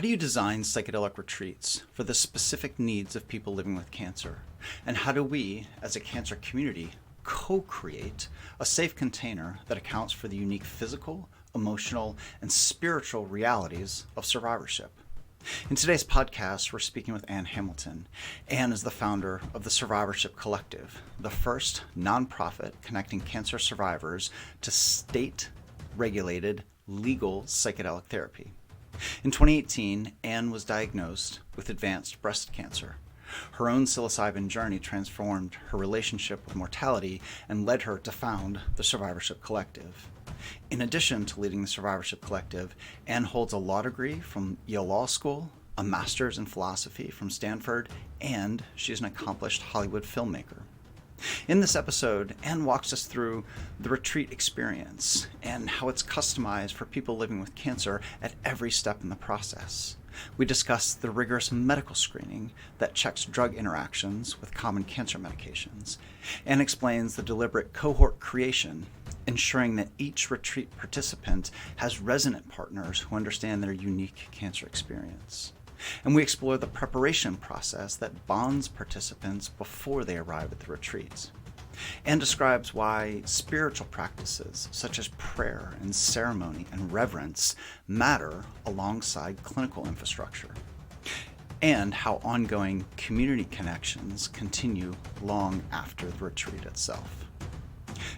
How do you design psychedelic retreats for the specific needs of people living with cancer? And how do we, as a cancer community, co-create a safe container that accounts for the unique physical, emotional, and spiritual realities of survivorship? In today's podcast, we're speaking with Ann Hamilton. Ann is the founder of the Survivorship Collective, the first nonprofit connecting cancer survivors to state-regulated, legal psychedelic therapy. In 2018, Ann was diagnosed with advanced breast cancer. Her own psilocybin journey transformed her relationship with mortality and led her to found the Survivorship Collective. In addition to leading the Survivorship Collective, Ann holds a law degree from Yale Law School, a master's in philosophy from Stanford, and she's an accomplished Hollywood filmmaker. In this episode, Ann walks us through the retreat experience and how it's customized for people living with cancer at every step in the process. We discuss the rigorous medical screening that checks drug interactions with common cancer medications and explains the deliberate cohort creation, ensuring that each retreat participant has resonant partners who understand their unique cancer experience. And we explore the preparation process that bonds participants before they arrive at the retreats, and describes why spiritual practices such as prayer and ceremony and reverence matter alongside clinical infrastructure, and how ongoing community connections continue long after the retreat itself.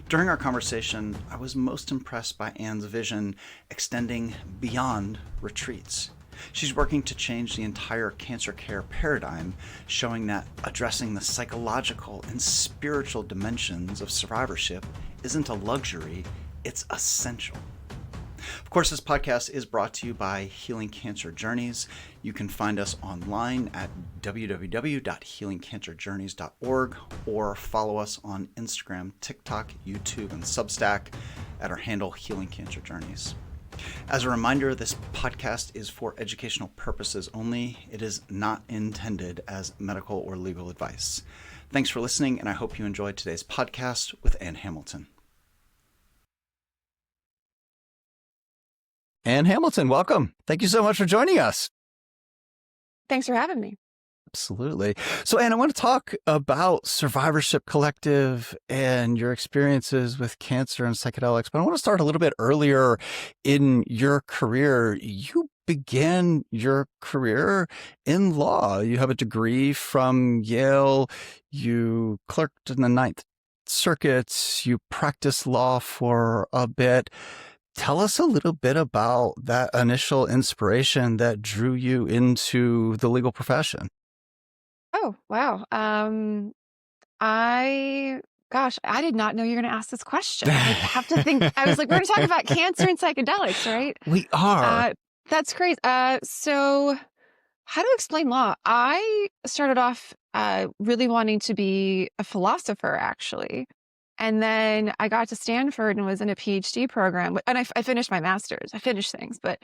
During our conversation, I was most impressed by Ann's vision extending beyond retreats. She's working to change the entire cancer care paradigm, showing that addressing the psychological and spiritual dimensions of survivorship isn't a luxury, it's essential. Of course, this podcast is brought to you by Healing Cancer Journeys. You can find us online at www.healingcancerjourneys.org or follow us on Instagram, TikTok, YouTube, and Substack at our handle Healing Cancer Journeys. As a reminder, this podcast is for educational purposes only. It is not intended as medical or legal advice. Thanks for listening, and I hope you enjoyed today's podcast with Ann Hamilton. Ann Hamilton, welcome. Thank you so much for joining us. Thanks for having me. Absolutely. So, Ann, I want to talk about Survivorship Collective and your experiences with cancer and psychedelics, but I want to start a little bit earlier in your career. You began your career in law. You have a degree from Yale. You clerked in the Ninth Circuit. You practiced law for a bit. Tell us a little bit about that initial inspiration that drew you into the legal profession. Oh, wow. I did not know you were going to ask this question. I have to think. I was like, we're going to talk about cancer and psychedelics, right? We are. That's crazy. So how to explain law? I started off really wanting to be a philosopher, actually. And then I got to Stanford and was in a PhD program, and I finished my master's. I finished things, but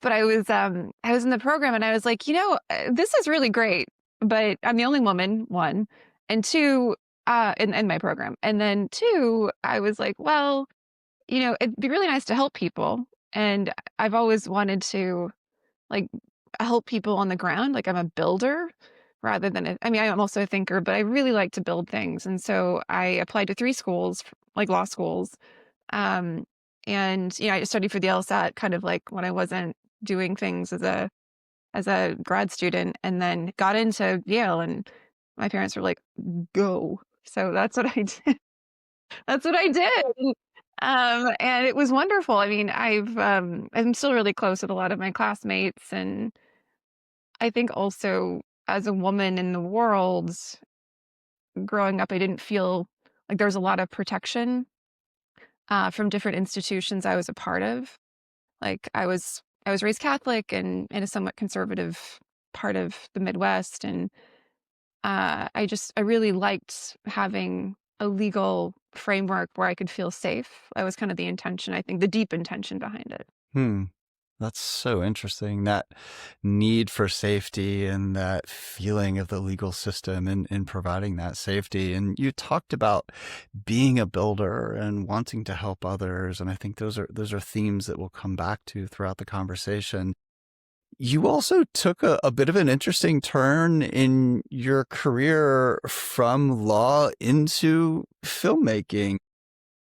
I was in the program, and I was like, this is really great, but I'm the only woman, one, and two, in my program, and then two, I was like, well, it'd be really nice to help people, and I've always wanted to like help people on the ground, like I'm a builder. Rather than, I'm also a thinker, but I really like to build things. And so I applied to 3 schools, like law schools. And, I studied for the LSAT kind of like when I wasn't doing things as a grad student, and then got into Yale, and my parents were like, go. So that's what I did. That's what I did. And it was wonderful. I mean, I'm still really close with a lot of my classmates. And I think also, as a woman in the world, growing up, I didn't feel like there was a lot of protection from different institutions I was a part of. Like I was raised Catholic and in a somewhat conservative part of the Midwest, and I really liked having a legal framework where I could feel safe. That was kind of the intention, I think, the deep intention behind it. That's so interesting, that need for safety and that feeling of the legal system in providing that safety. And you talked about being a builder and wanting to help others. And I think those are themes that we'll come back to throughout the conversation. you also took a bit of an interesting turn in your career from law into filmmaking,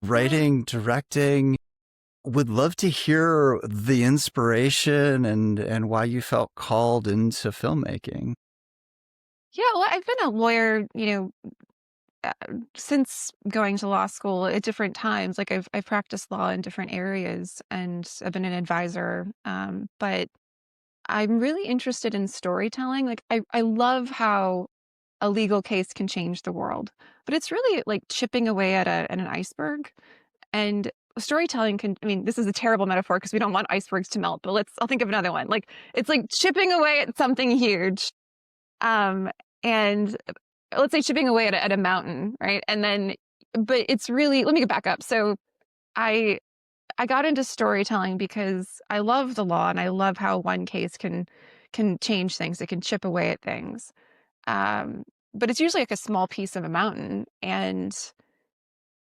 writing, directing. Would love to hear the inspiration and why you felt called into filmmaking. Yeah, well, I've been a lawyer, uh, since going to law school at different times. Like I've practiced law in different areas, and I've been an advisor. But I'm really interested in storytelling. Like I love how a legal case can change the world, but it's really like chipping away at an iceberg. And storytelling can, I mean, this is a terrible metaphor because we don't want icebergs to melt, but I'll think of another one. Like it's like chipping away at something huge. Um, and let's say chipping away at a mountain, right? And then, but it's really, let me get back up. So I, I got into storytelling because I love the law and I love how one case can change things. It can chip away at things. Um, but it's usually like a small piece of a mountain. And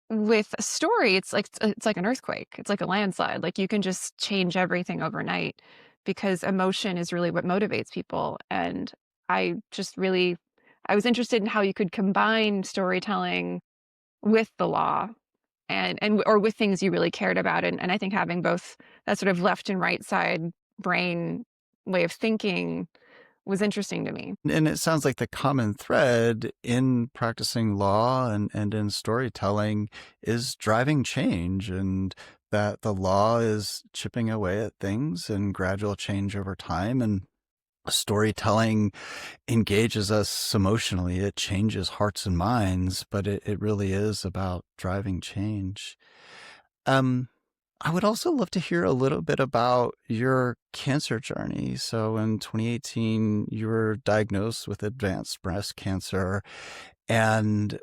with a story, it's like an earthquake. It's like a landslide. Like you can just change everything overnight because emotion is really what motivates people. And I just really I was interested in how you could combine storytelling with the law and or with things you really cared about. And I think having both that sort of left and right side brain way of thinking was interesting to me. And it sounds like the common thread in practicing law and in storytelling is driving change, and that the law is chipping away at things and gradual change over time. And storytelling engages us emotionally. It changes hearts and minds, but it really is about driving change. Um, I would also love to hear a little bit about your cancer journey. So in 2018, you were diagnosed with advanced breast cancer. And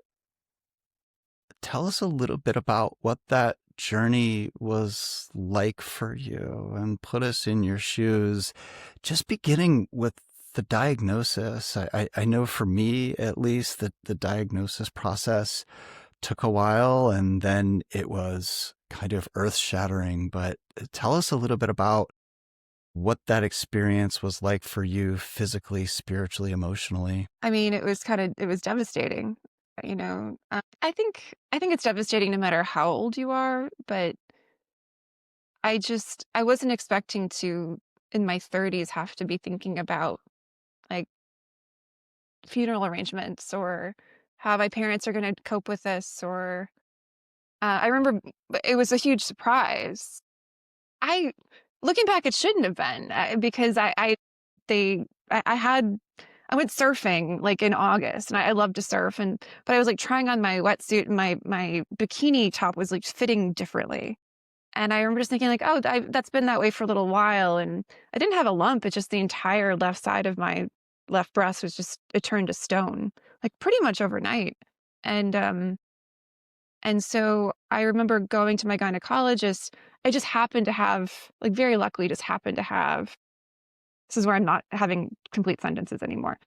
tell us a little bit about what that journey was like for you and put us in your shoes, just beginning with the diagnosis. I know for me, at least, that the diagnosis process took a while and then it was kind of earth shattering. But tell us a little bit about what that experience was like for you physically, spiritually, emotionally. I mean, it was devastating, you know. I think it's devastating no matter how old you are, but I wasn't expecting to in my 30s have to be thinking about like funeral arrangements or how my parents are going to cope with this or I remember it was a huge surprise. I looking back it shouldn't have been because they I had I went surfing like in August and I love to surf and but I was like trying on my wetsuit and my bikini top was like fitting differently. And I remember just thinking like, oh, that's been that way for a little while. And I didn't have a lump. It's just the entire left side of my left breast was just, it turned to stone, like pretty much overnight. And, um, and so I remember going to my gynecologist. I just happened to have, like very luckily just happened to have, this is where I'm not having complete sentences anymore.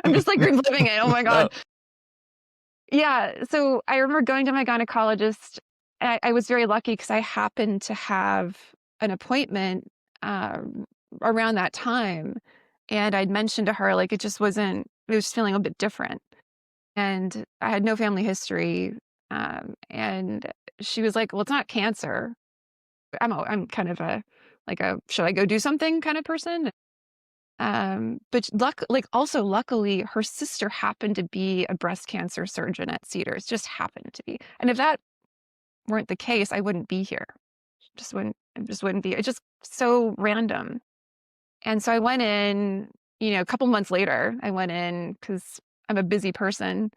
I'm just like reliving it. Oh my No. God. Yeah. So I remember going to my gynecologist. I was very lucky because I happened to have an appointment around that time. And I'd mentioned to her, like, it was feeling a bit different. And I had no family history. And she was like, well, it's not cancer. I'm kind of should I go do something kind of person? But also luckily, her sister happened to be a breast cancer surgeon at Cedars, just happened to be. And if that weren't the case, I wouldn't be here. It just wouldn't be. It's just so random. And so I went in, a couple months later, I went in because I'm a busy person.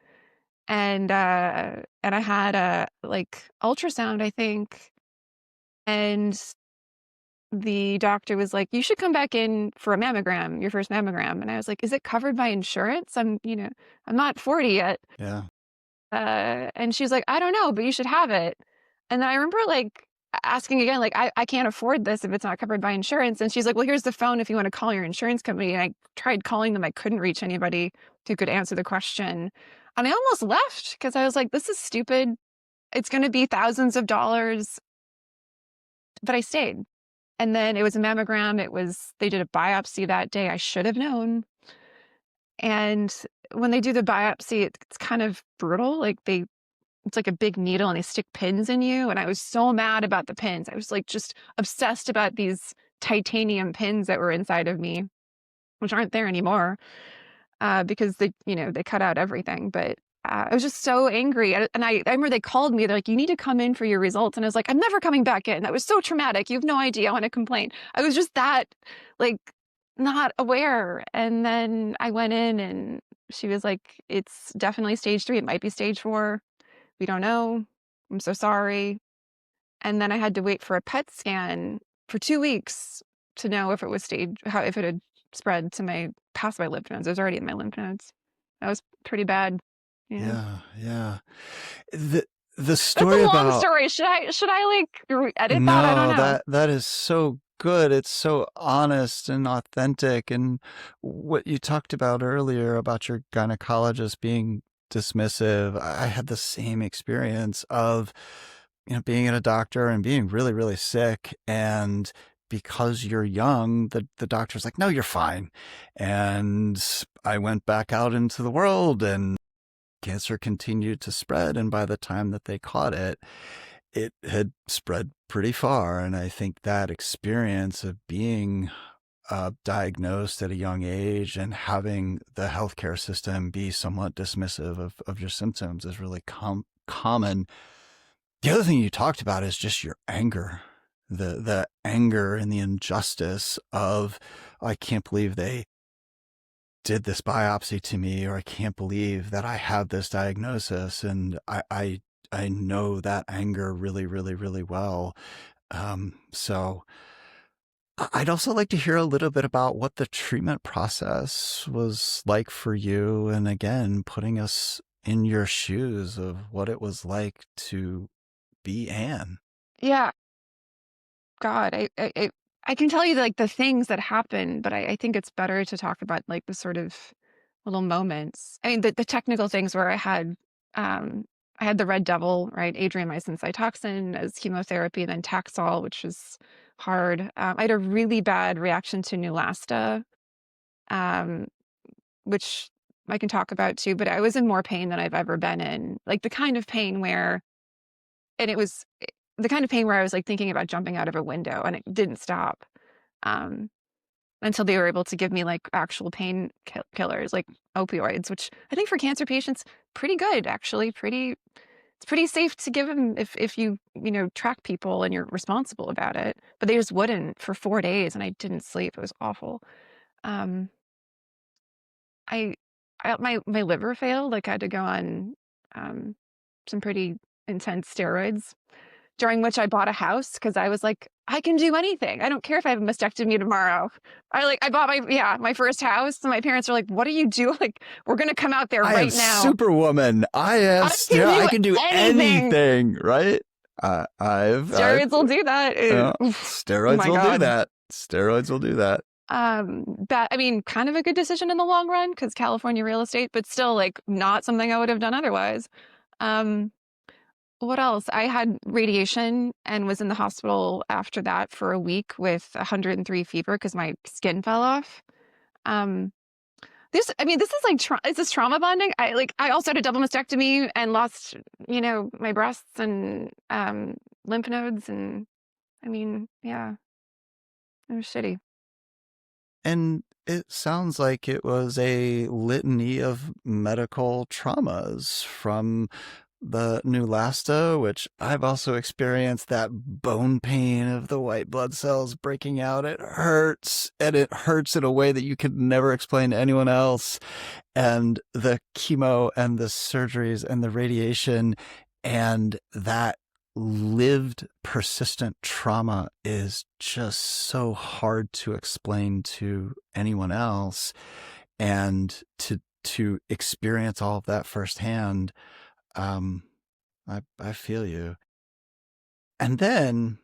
And I had a like ultrasound, I think. And the doctor was like, you should come back in for a mammogram, your first mammogram. And I was like, is it covered by insurance? I'm not 40 yet. Yeah. And she's like, I don't know, but you should have it. And then I remember like asking again, like, I can't afford this if it's not covered by insurance. And she's like, well, here's the phone if you want to call your insurance company. And I tried calling them. I couldn't reach anybody who could answer the question. And I almost left because I was like, this is stupid. It's going to be thousands of dollars. But I stayed. And then it was a mammogram. They did a biopsy that day. I should have known. And when they do the biopsy, it's kind of brutal. It's like a big needle and they stick pins in you. And I was so mad about the pins. I was like just obsessed about these titanium pins that were inside of me, which aren't there anymore, because they cut out everything. But I was just so angry. And I remember they called me. They're like, you need to come in for your results. And I was like, I'm never coming back in. That was so traumatic. You have no idea. I want to complain. I was just that like not aware. And then I went in and she was like, it's definitely stage 3. It might be stage 4. We don't know. I'm so sorry. And then I had to wait for a PET scan for 2 weeks to know if if it had spread past my lymph nodes. It was already in my lymph nodes. That was pretty bad. Yeah. Yeah. The That's story a long about story. Should I edit that? I don't no, know. that is so good. It's so honest and authentic. And what you talked about earlier about your gynecologist being dismissive, I had the same experience of, being at a doctor and being really, really sick. And because you're young, the doctor's like, no, you're fine. And I went back out into the world and cancer continued to spread. And by the time that they caught it, it had spread pretty far. And I think that experience of being diagnosed at a young age and having the healthcare system be somewhat dismissive of your symptoms is really common. The other thing you talked about is just your anger, the anger and the injustice of, I can't believe they did this biopsy to me, or I can't believe that I have this diagnosis. And I know that anger really, really, really well. So I'd also like to hear a little bit about what the treatment process was like for you. And again, putting us in your shoes of what it was like to be Anne. Yeah. God, I can tell you like the things that happen, but I think it's better to talk about like the sort of little moments. I mean, the technical things where I had the red devil, right? Adriamycin cytoxin as chemotherapy, and then Taxol, which was hard. I had a really bad reaction to Neulasta, um, which I can talk about too, but I was in more pain than I've ever been in. Like the kind of pain where, and it was the kind of pain where I was like thinking about jumping out of a window and it didn't stop. Um, until they were able to give me like actual pain killers like opioids, which I think for cancer patients, pretty good actually. It's pretty safe to give them if you track people and you're responsible about it. But they just wouldn't for 4 days, and I didn't sleep. It was awful. Um, I, my liver failed. Like I had to go on some pretty intense steroids, during which I bought a house because I was like, I can do anything. I don't care if I have a mastectomy tomorrow. I bought my first house, and my parents were like, what do you do? Like, we're gonna come out there I right am now. Superwoman. I can do anything, right? Steroids will do that. Steroids will do that. Steroids will do that. Kind of a good decision in the long run because California real estate, but still like not something I would have done otherwise. What else? I had radiation and was in the hospital after that for a week with 103 fever because my skin fell off. This is like, is this trauma bonding? I also had a double mastectomy and lost, my breasts and lymph nodes. And yeah, it was shitty. And it sounds like it was a litany of medical traumas from the Neulasta, which I've also experienced that bone pain of the white blood cells breaking out. It hurts, and it hurts in a way that you could never explain to anyone else. And the chemo and the surgeries and the radiation and that lived persistent trauma is just so hard to explain to anyone else. And to experience all of that firsthand, I feel you. And then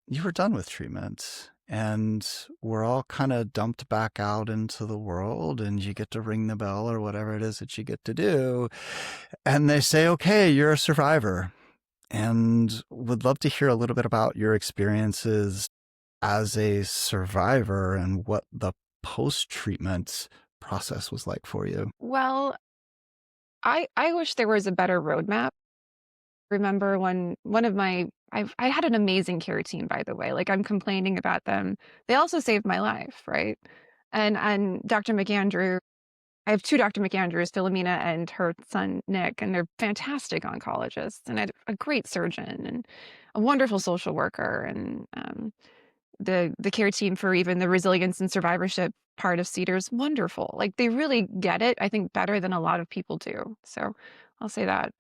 you were done with treatment, and we're all kind of dumped back out into the world, and you get to ring the bell or whatever it is that you get to do. And they say, okay, you're a survivor. And would love to hear a little bit about your experiences as a survivor and what the post-treatment process was like for you. Well, I wish there was a better roadmap. Remember when one of my I had an amazing care team, by the way. Like, I'm complaining about them. They also saved my life, right? And Dr. McAndrew, I have two Dr. McAndrews, Philomena and her son Nick, and they're fantastic oncologists and a great surgeon and a wonderful social worker. And the care team for even the resilience and survivorship part of Cedar's wonderful. Like, they really get it, I think, better than a lot of people do. So I'll say that.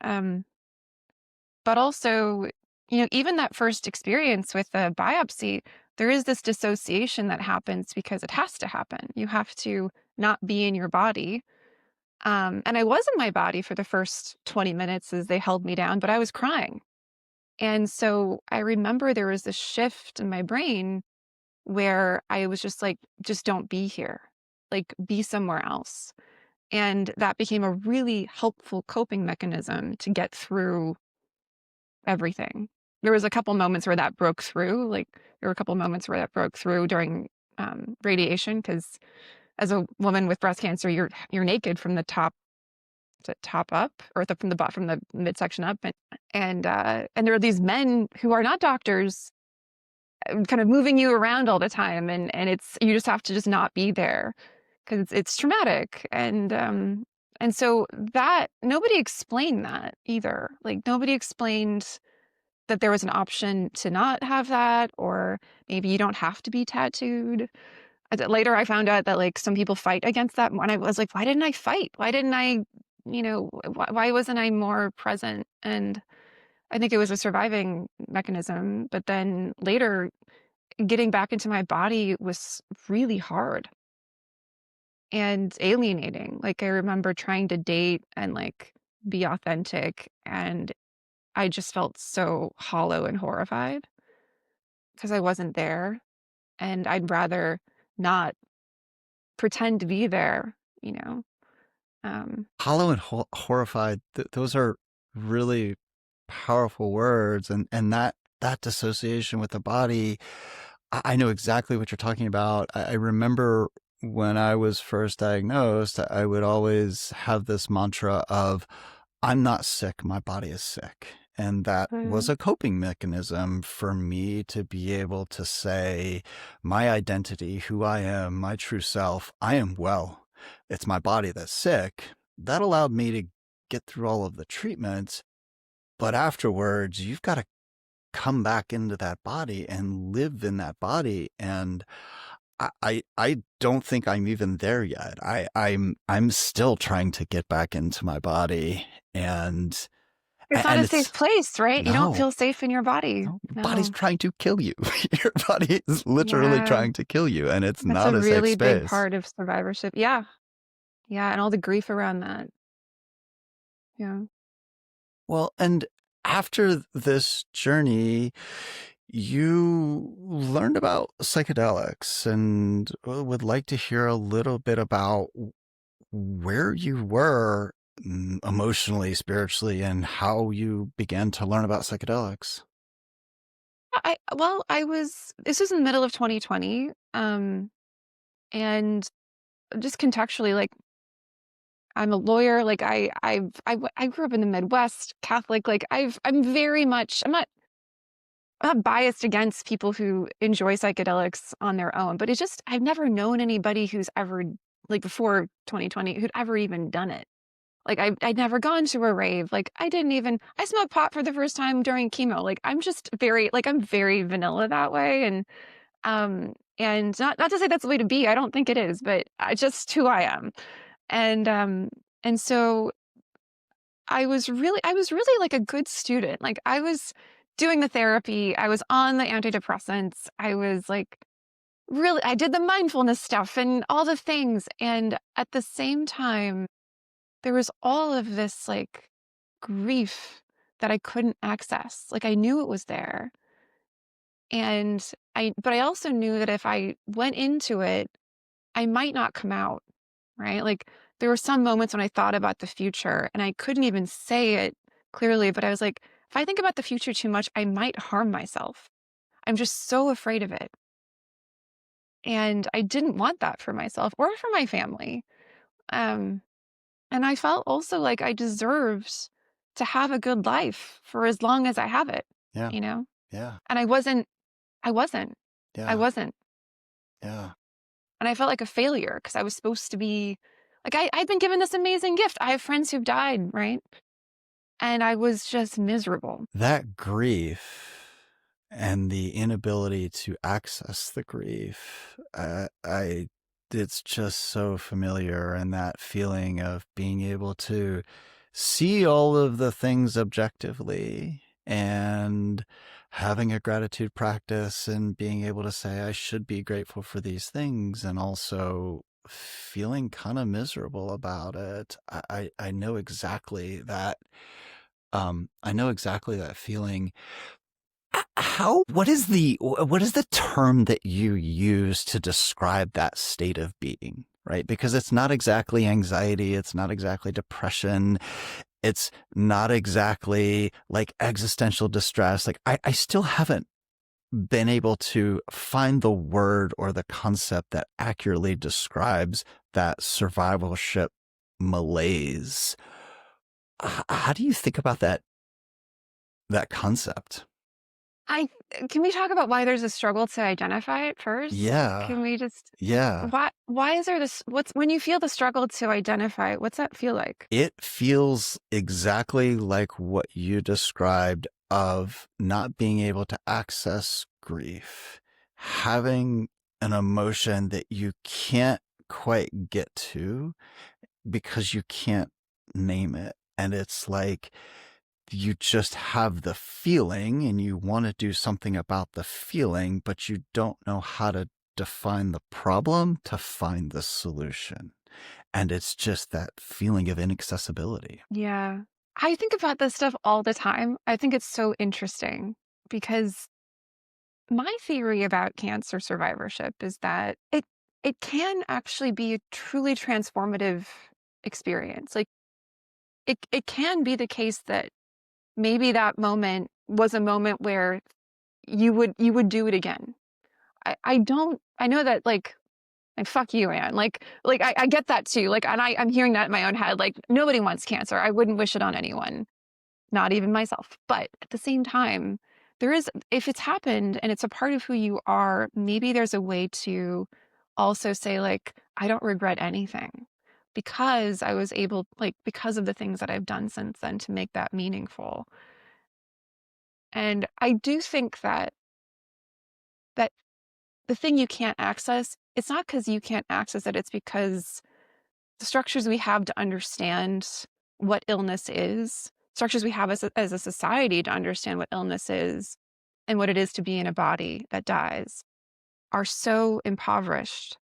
But also, even that first experience with the biopsy, there is this dissociation that happens because it has to happen. You have to not be in your body. And I was in my body for the first 20 minutes as they held me down, but I was crying. And so I remember there was this shift in my brain where I was just like, just don't be here, like, be somewhere else. And that became a really helpful coping mechanism to get through everything. There was a couple moments where that broke through. Like, there were a couple moments where that broke through during radiation, because as a woman with breast cancer, you're naked from the top to top up, or from the from the midsection up, and there are these men who are not doctors, kind of moving you around all the time, and it's, you just have to just not be there because it's traumatic. And so that nobody explained that either. Like, nobody explained that there was an option to not have that, or maybe you don't have to be tattooed. Later, I found out that, like, some people fight against that. And I was like, why didn't I fight? Why didn't I, why wasn't I more present? And I think it was a surviving mechanism. But then later, getting back into my body was really hard and alienating. Like, I remember trying to date and, like, be authentic, and I just felt so hollow and horrified because I wasn't there, and I'd rather not pretend to be there, you know? Um, Hollow and horrified, those are really powerful words. And that dissociation with the body, I know exactly what you're talking about. I remember when I was first diagnosed, I would always have this mantra of, I'm not sick, my body is sick. And that was mm, a coping mechanism for me to be able to say, my identity, who I am, my true self, I am well. It's my body that's sick. That allowed me to get through all of the treatments. But afterwards, you've got to come back into that body and live in that body. And I don't think I'm even there yet. I'm still trying to get back into my body, and it's not and a safe it's place, right? You don't no, feel safe in your body. no, your body's No. trying to kill you. Your body is literally Yeah. trying to kill you, and it's That's not a a safe really big space. part of survivorship. Yeah. Yeah. And all the grief around that. Yeah. Well, and after this journey, you learned about psychedelics, and would like to hear a little bit about where you were emotionally, spiritually, and how you began to learn about psychedelics. This was in the middle of 2020. And just contextually, like, I'm a lawyer. Like, I grew up in the Midwest, Catholic. Like, I'm not biased against people who enjoy psychedelics on their own, but I've never known anybody who's ever, like, before 2020, who'd ever even done it. Like, I'd never gone to a rave. Like, I smoked pot for the first time during chemo. Like, I'm very vanilla that way. And not to say that's the way to be. I don't think it is, but I just who I am. And so I was really like a good student. Like, I was doing the therapy, I was on the antidepressants, I was like, really, I did the mindfulness stuff and all the things. And at the same time, there was all of this, like, grief that I couldn't access. Like, I knew it was there. And but I also knew that if I went into it, I might not come out, right? Like, there were some moments when I thought about the future and I couldn't even say it clearly, but I was like, if I think about the future too much, I might harm myself. I'm just so afraid of it. And I didn't want that for myself or for my family. Um, and I felt also like I deserved to have a good life for as long as I have it, Yeah. you know? Yeah. And I wasn't, I wasn't, I Yeah. wasn't. Yeah. And I felt like a failure because I was supposed to be like, I'd been given this amazing gift. I have friends who've died, right? And I was just miserable. That grief and the inability to access the grief, it's just so familiar. And that feeling of being able to see all of the things objectively and having a gratitude practice and being able to say, I should be grateful for these things, and also feeling kind of miserable about it. I know exactly that. I know exactly that feeling. What is the term that you use to describe that state of being, right? Because it's not exactly anxiety, it's not exactly depression, it's not exactly like existential distress. Like I still haven't been able to find the word or the concept that accurately describes that survivalship malaise. How do you think about that concept? I Can we talk about why there's a struggle to identify it first? Yeah. Can we just Yeah. why is there this what's when you feel the struggle to identify it, what's that feel like? It feels exactly like what you described of not being able to access grief, having an emotion that you can't quite get to because you can't name it. And it's like you just have the feeling and you want to do something about the feeling, but you don't know how to define the problem to find the solution. And it's just that feeling of inaccessibility. Yeah. I think about this stuff all the time. I think it's so interesting because my theory about cancer survivorship is that it can actually be a truly transformative experience. Like it can be the case that maybe that moment was a moment where you would do it again. I know that like fuck you, Anne. I get that too. Like and I'm hearing that in my own head. Like nobody wants cancer. I wouldn't wish it on anyone, not even myself. But at the same time, if it's happened and it's a part of who you are, maybe there's a way to also say, like, I don't regret anything because I was able, like, because of the things that I've done since then to make that meaningful. And I do think that the thing you can't access, it's not because you can't access it, it's because the structures we have to understand what illness is, structures we have as a society to understand what illness is and what it is to be in a body that dies, are so impoverished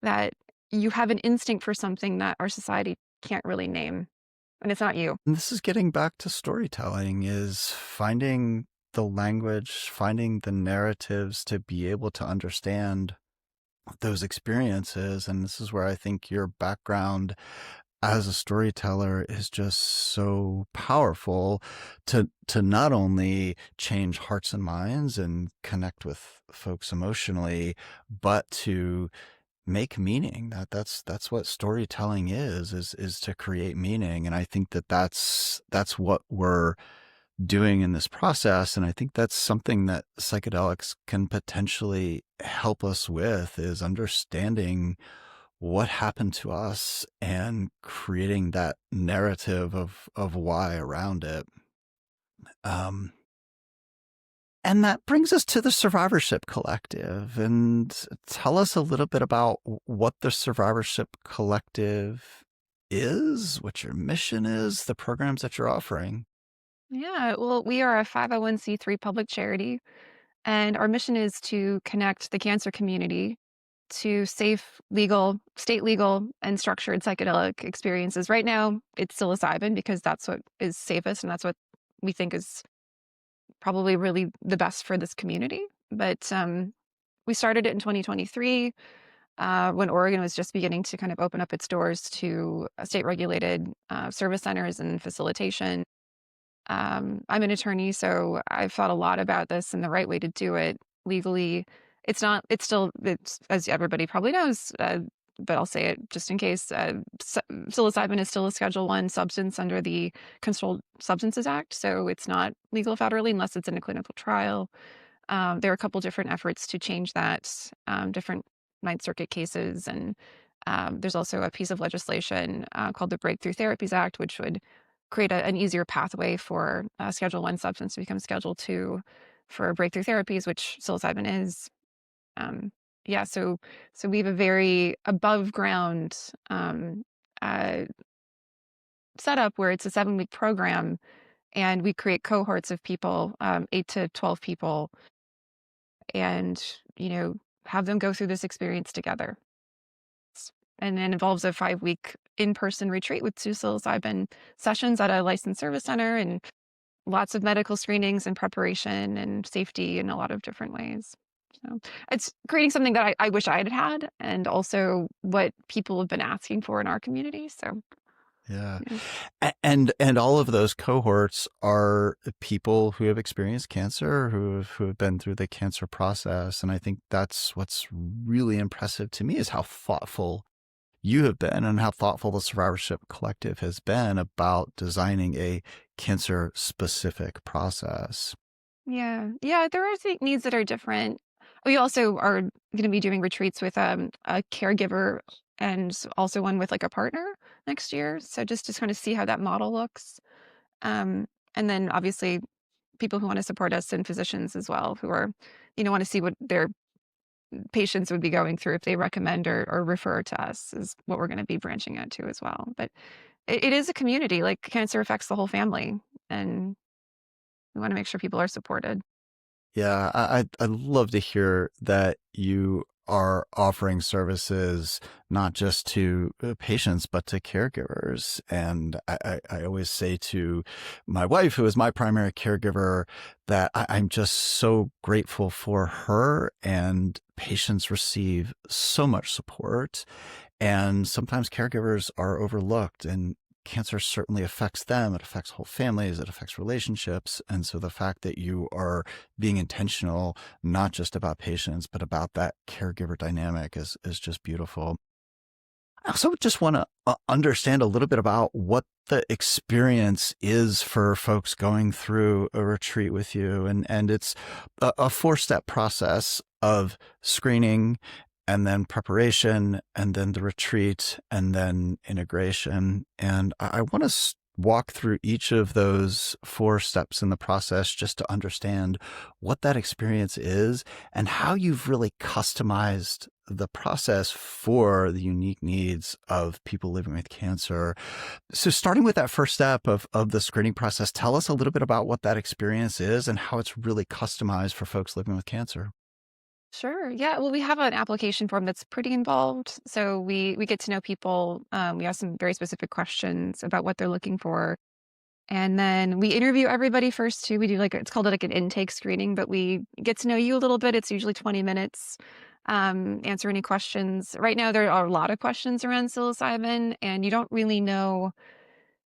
that you have an instinct for something that our society can't really name. And it's not you. And this is getting back to storytelling, is finding the language, finding the narratives to be able to understand those experiences. And this is where I think your background as a storyteller is just so powerful to not only change hearts and minds and connect with folks emotionally, but to make meaning. That's what storytelling is to create meaning. And I think that's what we're doing in this process. And I think that's something that psychedelics can potentially help us with, is understanding what happened to us and creating that narrative of why around it. Um, and that brings us to the Survivorship Collective. And tell us a little bit about what the Survivorship Collective is, what your mission is, the programs that you're offering. Yeah, well, we are a 501(c)(3) public charity, and our mission is to connect the cancer community to safe, legal, state legal, and structured psychedelic experiences. Right now, it's psilocybin because that's what is safest and that's what we think is probably really the best for this community. But we started it in 2023 when Oregon was just beginning to kind of open up its doors to state regulated service centers and facilitation. I'm an attorney, so I've thought a lot about this and the right way to do it legally. it's still, it's, as everybody probably knows, but I'll say it just in case, psilocybin is still a Schedule 1 substance under the Controlled Substances Act. So it's not legal federally unless it's in a clinical trial. There are a couple different efforts to change that, different Ninth Circuit cases. And there's also a piece of legislation called the Breakthrough Therapies Act, which would create an easier pathway for Schedule 1 substance to become Schedule 2 for breakthrough therapies, which psilocybin is. Um, yeah, so we have a very above ground uh, setup where it's a 7-week program, and we create cohorts of people, 8 to 12 people, and have them go through this experience together. And then involves a 5-week in-person retreat with 2 psilocybin sessions at a licensed service center, and lots of medical screenings and preparation and safety in a lot of different ways. So it's creating something that I wish I had had, and also what people have been asking for in our community. So Yeah. yeah. And all of those cohorts are people who have experienced cancer, who have been through the cancer process. And I think that's what's really impressive to me, is how thoughtful you have been and how thoughtful the Survivorship Collective has been about designing a cancer specific process. Yeah. Yeah. There are needs that are different. We also are going to be doing retreats with a caregiver, and also one with like a partner next year. So just to kind of see how that model looks. Um, and then obviously people who want to support us, and physicians as well, who are, want to see what their patients would be going through if they recommend or refer to us, is what we're going to be branching out to as well. But it is a community. Like, cancer affects the whole family, and we want to make sure people are supported. Yeah, I'd love to hear that you are offering services not just to patients, but to caregivers. And I always say to my wife, who is my primary caregiver, that I'm just so grateful for her. And patients receive so much support. And sometimes caregivers are overlooked, and cancer certainly affects them. It affects whole families. It affects relationships. And so the fact that you are being intentional, not just about patients, but about that caregiver dynamic is just beautiful. I also just want to understand a little bit about what the experience is for folks going through a retreat with you. And it's a 4-step process of screening, and then preparation, and then the retreat, and then integration. And I want to walk through each of those 4 steps in the process, just to understand what that experience is and how you've really customized the process for the unique needs of people living with cancer. So starting with that first step of the screening process, tell us a little bit about what that experience is and how it's really customized for folks living with cancer. Sure. Yeah. Well, we have an application form that's pretty involved. So we get to know people. We ask some very specific questions about what they're looking for. And then we interview everybody first too. We do it's called like an intake screening, but we get to know you a little bit. It's usually 20 minutes. Answer any questions. Right now, there are a lot of questions around psilocybin, and you don't really know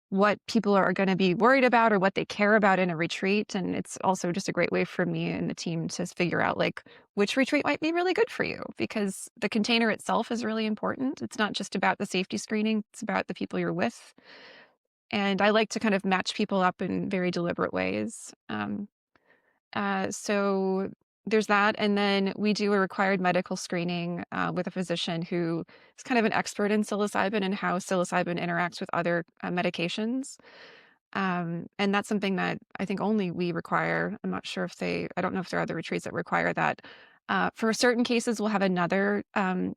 what people are going to be worried about or what they care about in a retreat. And it's also just a great way for me and the team to figure out which retreat might be really good for you, because the container itself is really important. It's not just about the safety screening, it's about the people you're with. And I like to kind of match people up in very deliberate ways. So there's that. And then we do a required medical screening with a physician who is kind of an expert in psilocybin and how psilocybin interacts with other medications. And that's something that I think only we require. I'm not sure I don't know if there are other retreats that require that. For certain cases, we'll have another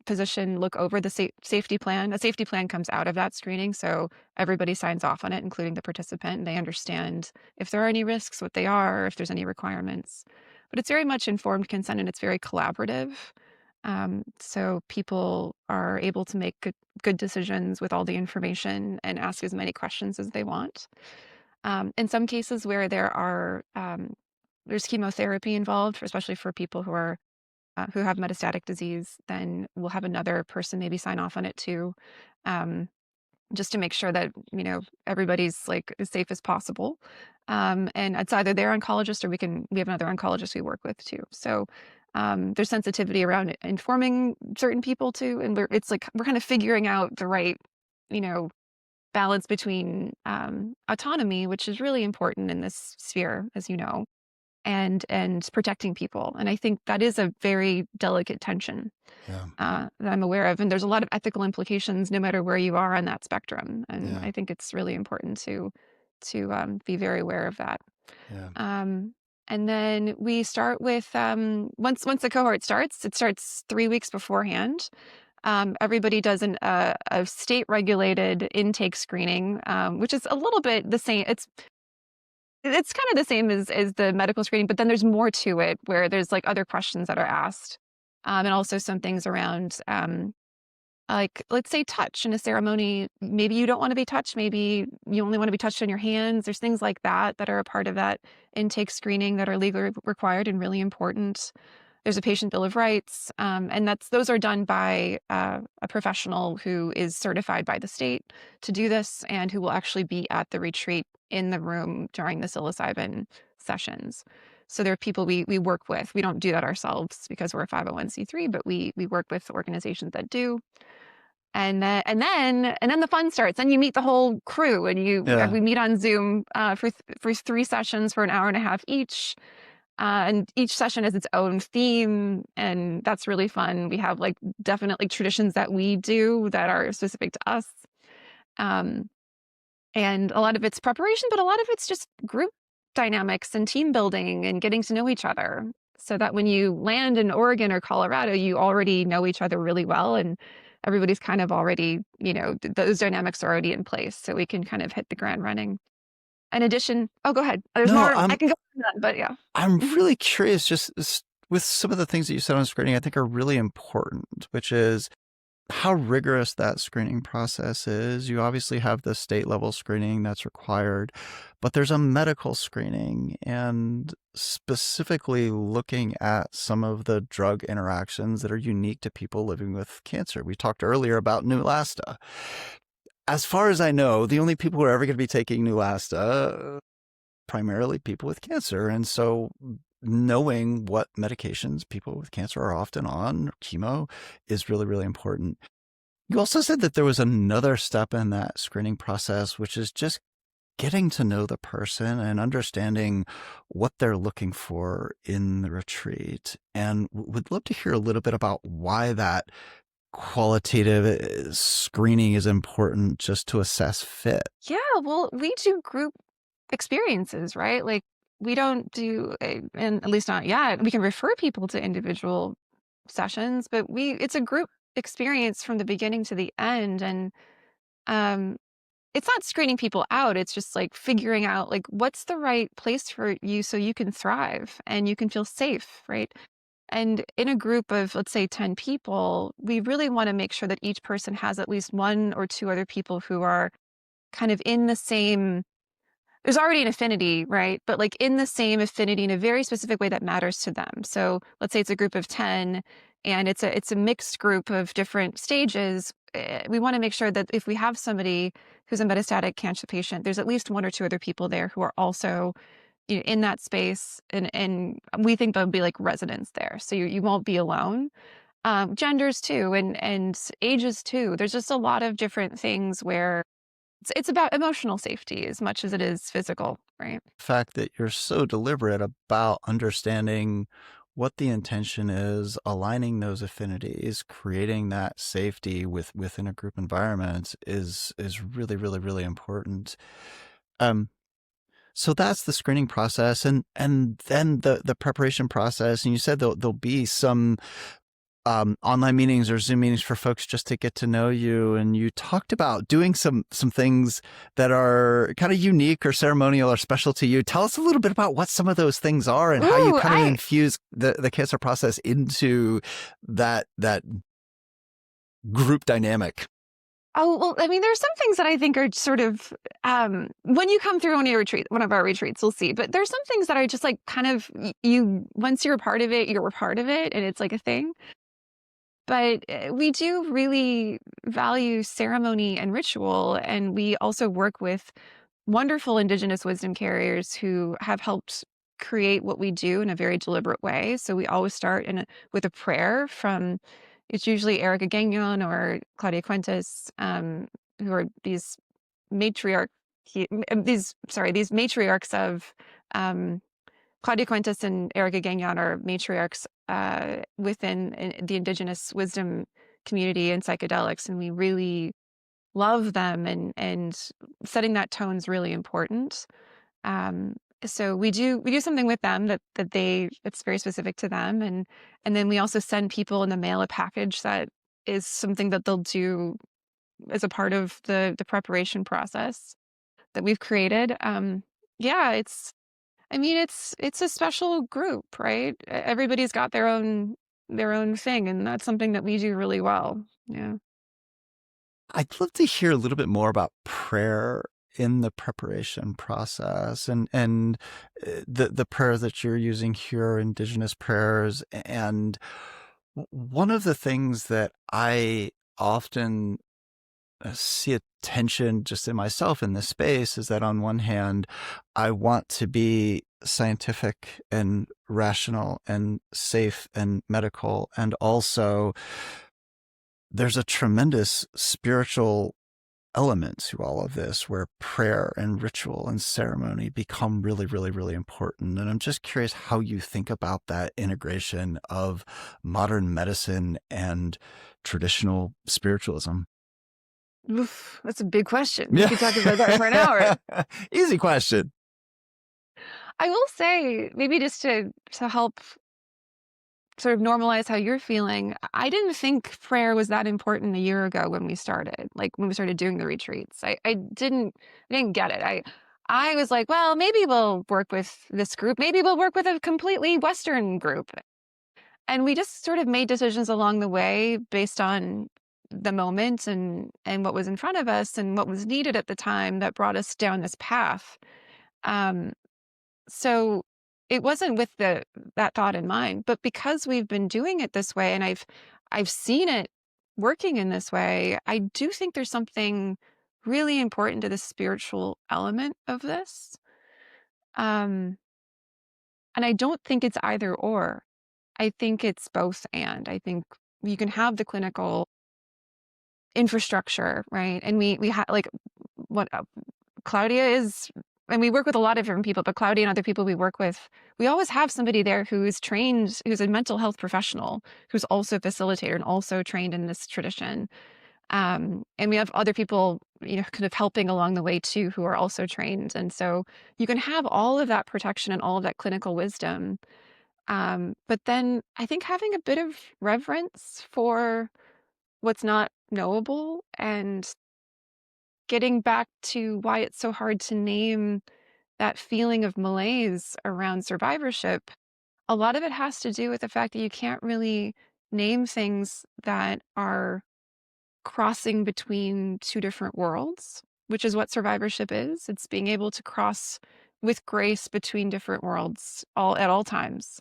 physician look over the safety plan. A safety plan comes out of that screening, so everybody signs off on it, including the participant, and they understand if there are any risks, what they are, if there's any requirements. But it's very much informed consent, and it's very collaborative. So people are able to make good decisions with all the information and ask as many questions as they want. In some cases where there's chemotherapy involved, especially for people who have metastatic disease, then we'll have another person maybe sign off on it too, um, just to make sure that everybody's as safe as possible. And it's either their oncologist, or we have another oncologist we work with too. So There's sensitivity around informing certain people too, and we're kind of figuring out the right, you know, balance between autonomy, which is really important in this sphere, as you know, and protecting people. And I think that is a very delicate tension Yeah. that I'm aware of. And there's a lot of ethical implications no matter where you are on that spectrum. And Yeah. I think it's really important to be very aware of that. Yeah. And then we start with once the cohort starts, it starts 3 weeks beforehand. Everybody does a state regulated intake screening, which is a little bit the same. It's kind of the same as the medical screening, but then there's more to it where there's like other questions that are asked, and also some things around like, let's say touch in a ceremony. Maybe you don't want to be touched. Maybe you only want to be touched on your hands. There's things like that that are a part of that intake screening that are legally required and really important. There's a patient bill of rights, and those are done by a professional who is certified by the state to do this and who will actually be at the retreat in the room during the psilocybin sessions. So there are people we work with. We don't do that ourselves because we're a 501c3, but we work with organizations that do. And then the fun starts. Then you meet the whole crew, and we meet on Zoom for 3 sessions for an hour and a half each. And each session has its own theme, and that's really fun. We have like definitely traditions that we do that are specific to us. Um, and a lot of it's preparation, but a lot of it's just group dynamics and team building and getting to know each other. So that when you land in Oregon or Colorado, you already know each other really well, and everybody's kind of already, those dynamics are already in place. So we can kind of hit the ground running. In addition, oh, go ahead. There's No, more. I can go on that, but yeah. I'm really curious with some of the things that you said on screening, I think are really important, which is how rigorous that screening process is. You obviously have the state level screening that's required, but there's a medical screening, and specifically looking at some of the drug interactions that are unique to people living with cancer. We talked earlier about Neulasta. As far as I know, the only people who are ever going to be taking Neulasta, primarily people with cancer. And so knowing what medications people with cancer are often on, chemo, is really, really important. You also said that there was another step in that screening process, which is just getting to know the person and understanding what they're looking for in the retreat. And would love to hear a little bit about why that qualitative screening is important just to assess fit. Yeah, well, we do group experiences, right? Like we don't do, and at least not yet. We can refer people to individual sessions, but it's a group experience from the beginning to the end. And it's not screening people out. It's just like figuring out like what's the right place for you so you can thrive and you can feel safe, right? And in a group of, let's say, 10 people, we really want to make sure that each person has at least 1 or 2 other people who are kind of in the same, there's already an affinity, right? But like in the same affinity in a very specific way that matters to them. So let's say it's a group of 10 and it's a mixed group of different stages. We want to make sure that if we have somebody who's a metastatic cancer patient, there's at least 1 or 2 other people there who are also in that space, and we think there'll be like resonance there, so you won't be alone. Genders too, and ages too. There's just a lot of different things where it's about emotional safety as much as it is physical, right? The fact that you're so deliberate about understanding what the intention is, aligning those affinities, creating that safety within a group environment is really, really, really important. So that's the screening process, and then the preparation process. And you said there'll be some online meetings or Zoom meetings for folks just to get to know you. And you talked about doing some things that are kind of unique or ceremonial or special to you. Tell us a little bit about what some of those things are and how you kind of infuse the cancer process into that group dynamic. Oh, well, I mean, there's some things that I think are sort of, when you come through one of our retreats, we'll see. But there's some things that are just like kind of, once you're a part of it, you're a part of it, and it's like a thing. But we do really value ceremony and ritual. And we also work with wonderful Indigenous wisdom carriers who have helped create what we do in a very deliberate way. So we always start with a prayer from, it's usually Erica Gagnon or Claudia Cuentas, who are these matriarch, these matriarchs of, Claudia Cuentas and Erica Gagnon are matriarchs within the indigenous wisdom community and psychedelics, and we really love them, and setting that tone is really important. Um, so we do something with them it's very specific to them, and then we also send people in the mail a package that is something that they'll do as a part of the preparation process that we've created. Yeah, it's a special group, right? Everybody's got their own thing, and that's something that we do really well. Yeah. I'd love to hear a little bit more about prayer in the preparation process, and the prayer that you're using here, indigenous prayers. And one of the things that I often see a tension just in myself in this space is that on one hand, I want to be scientific and rational and safe and medical, and also there's a tremendous spiritual element to all of this where prayer and ritual and ceremony become really, really, really important. And I'm just curious how you think about that integration of modern medicine and traditional spiritualism. Oof, that's a big question. We could talk about that for an hour. Easy question. I will say, maybe just to help sort of normalize how you're feeling, I didn't think prayer was that important a year ago when we started, doing the retreats. I didn't get it. I was like, well, maybe we'll work with this group. Maybe we'll work with a completely Western group. And we just sort of made decisions along the way based on the moment and what was in front of us and what was needed at the time that brought us down this path. Um, so it wasn't with that thought in mind, but because we've been doing it this way and I've seen it working in this way, I do think there's something really important to the spiritual element of this. Um, and I don't think it's either or. I think it's both and. I think you can have the clinical infrastructure, right? And we have like what Claudia is, and we work with a lot of different people, but Claudia and other people we work with, we always have somebody there who is trained, who's a mental health professional, who's also a facilitator and also trained in this tradition. And we have other people, kind of helping along the way too, who are also trained. And so you can have all of that protection and all of that clinical wisdom. But then I think having a bit of reverence for what's not knowable and getting back to why it's so hard to name that feeling of malaise around survivorship, a lot of it has to do with the fact that you can't really name things that are crossing between two different worlds, which is what survivorship is. It's being able to cross with grace between different worlds at all times.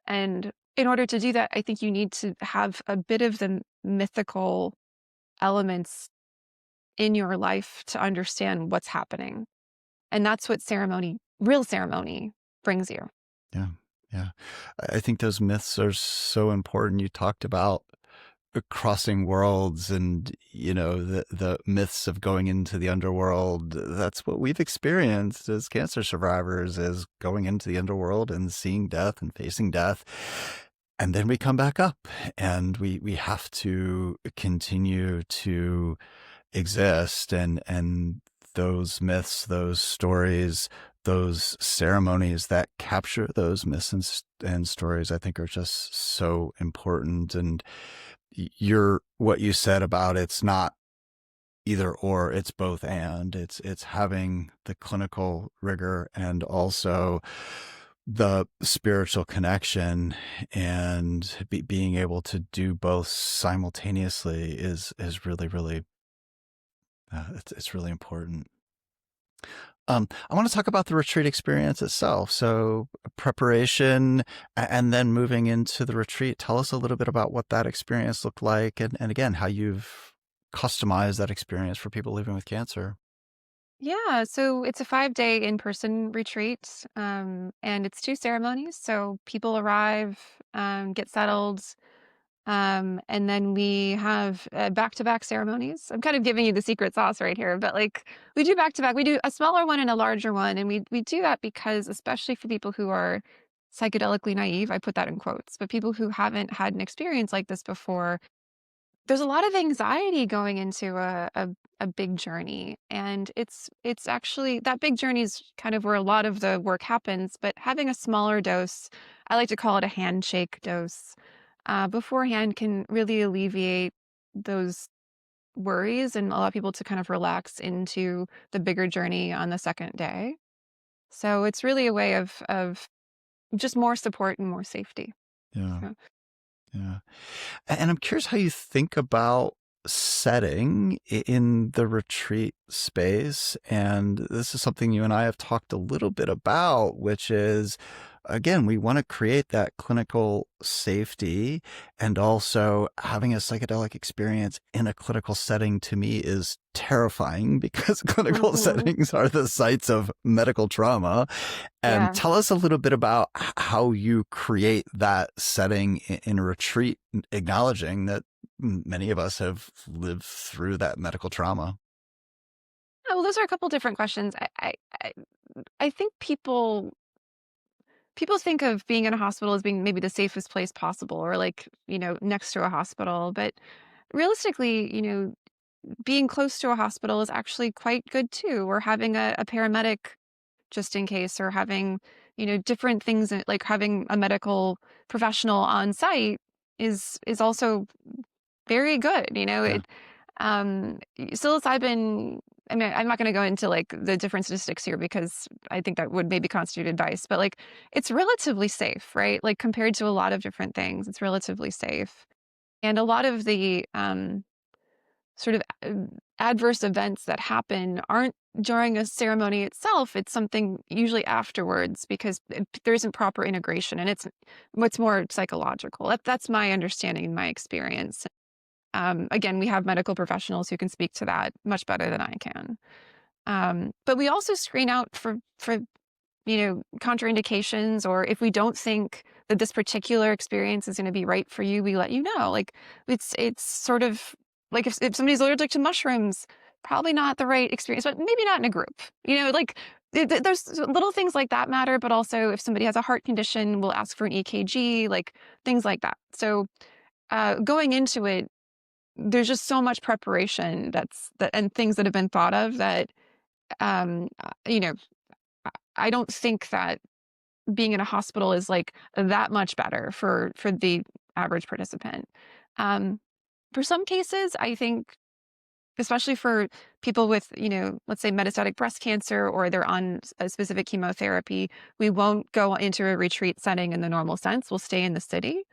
And in order to do that, I think you need to have a bit of the mythical elements in your life to understand what's happening. And that's what real ceremony brings you. Yeah. Yeah. I think those myths are so important. You talked about crossing worlds and, the myths of going into the underworld. That's what we've experienced as cancer survivors, is going into the underworld and seeing death and facing death. And then we come back up and we have to continue to exist, and those myths, those stories, those ceremonies that capture those myths and stories, I think are just so important. And what you said about it's not either or, it's both and. It's having the clinical rigor and also the spiritual connection, and being able to do both simultaneously is really, really it's really important. I want to talk about the retreat experience itself. So preparation and then moving into the retreat. Tell us a little bit about what that experience looked like, and again, how you've customized that experience for people living with cancer. Yeah, so it's a 5-day in-person retreat, and it's 2 ceremonies. So people arrive, get settled, and then we have back-to-back ceremonies. I'm kind of giving you the secret sauce right here, but like we do back-to-back. We do a smaller one and a larger one, and we do that because, especially for people who are psychedelically naive, I put that in quotes, but people who haven't had an experience like this before, there's a lot of anxiety going into a big journey, and it's actually that big journey is kind of where a lot of the work happens, but having a smaller dose, I like to call it a handshake dose, beforehand can really alleviate those worries and allow people to kind of relax into the bigger journey on the second day. So it's really a way of just more support and more safety. Yeah. So Yeah. And I'm curious how you think about setting in the retreat space. And this is something you and I have talked a little bit about, which is, again, we want to create that clinical safety, and also having a psychedelic experience in a clinical setting to me is terrifying because clinical mhm. settings are the sites of medical trauma. And Yeah. tell us a little bit about how you create that setting in a retreat, acknowledging that many of us have lived through that medical trauma. Oh, well, those are a couple different questions. I I think people think of being in a hospital as being maybe the safest place possible, or like, next to a hospital, but realistically, being close to a hospital is actually quite good too, or having a paramedic just in case, or having, different things like having a medical professional on site is also very good. Yeah. Psilocybin, I mean, I'm not gonna go into, like, the different statistics here because I think that would maybe constitute advice, but, like, it's relatively safe, right? Like, compared to a lot of different things, it's relatively safe. And a lot of the, sort of, adverse events that happen aren't during a ceremony itself, it's something usually afterwards because there isn't proper integration, and it's what's more psychological. That's my understanding and my experience. Again, we have medical professionals who can speak to that much better than I can. But we also screen out for contraindications, or if we don't think that this particular experience is going to be right for you, we let you know. Like it's sort of like if somebody's allergic to mushrooms, probably not the right experience, but maybe not in a group. Like there's little things like that matter, but also if somebody has a heart condition, we'll ask for an EKG, like things like that. So going into it, there's just so much preparation and things that have been thought of that um uh, you know I don't think that being in a hospital is like that much better for the average participant. um for some cases, I think, especially for people with, let's say metastatic breast cancer, or they're on a specific chemotherapy, we won't go into a retreat setting in the normal sense. We'll stay in the city,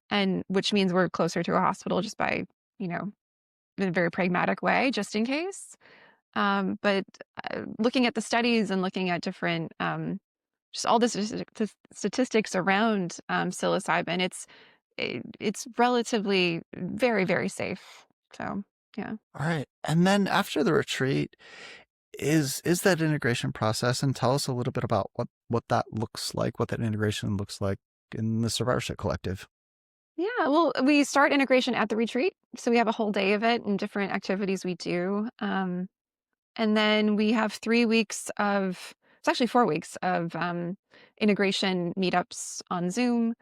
and which means we're closer to a hospital just by, you know in a very pragmatic way, just in case. But looking at the studies and looking at different, just all the statistics around psilocybin, it's relatively very, very safe. So, yeah. All right. And then after the retreat is that integration process, and tell us a little bit about what that looks like, what that integration looks like in the Survivorship Collective. Yeah, well, we start integration at the retreat. So we have a whole day of it and different activities we do. And then we have 3 weeks of, it's actually 4 weeks of integration meetups on Zoom,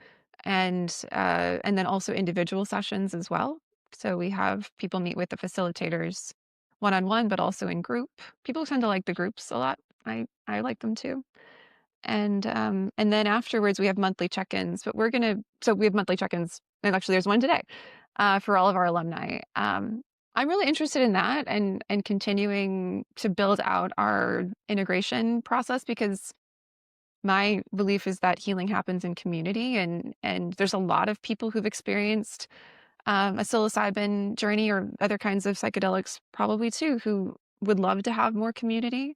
and then also individual sessions as well. So we have people meet with the facilitators one on one, but also in group. People tend to like the groups a lot. I like them too. And then afterwards we have monthly check-ins, but so we have monthly check-ins, and actually there's one today, for all of our alumni. I'm really interested in that, and continuing to build out our integration process, because my belief is that healing happens in community, and there's a lot of people who've experienced a psilocybin journey or other kinds of psychedelics probably too, who would love to have more community.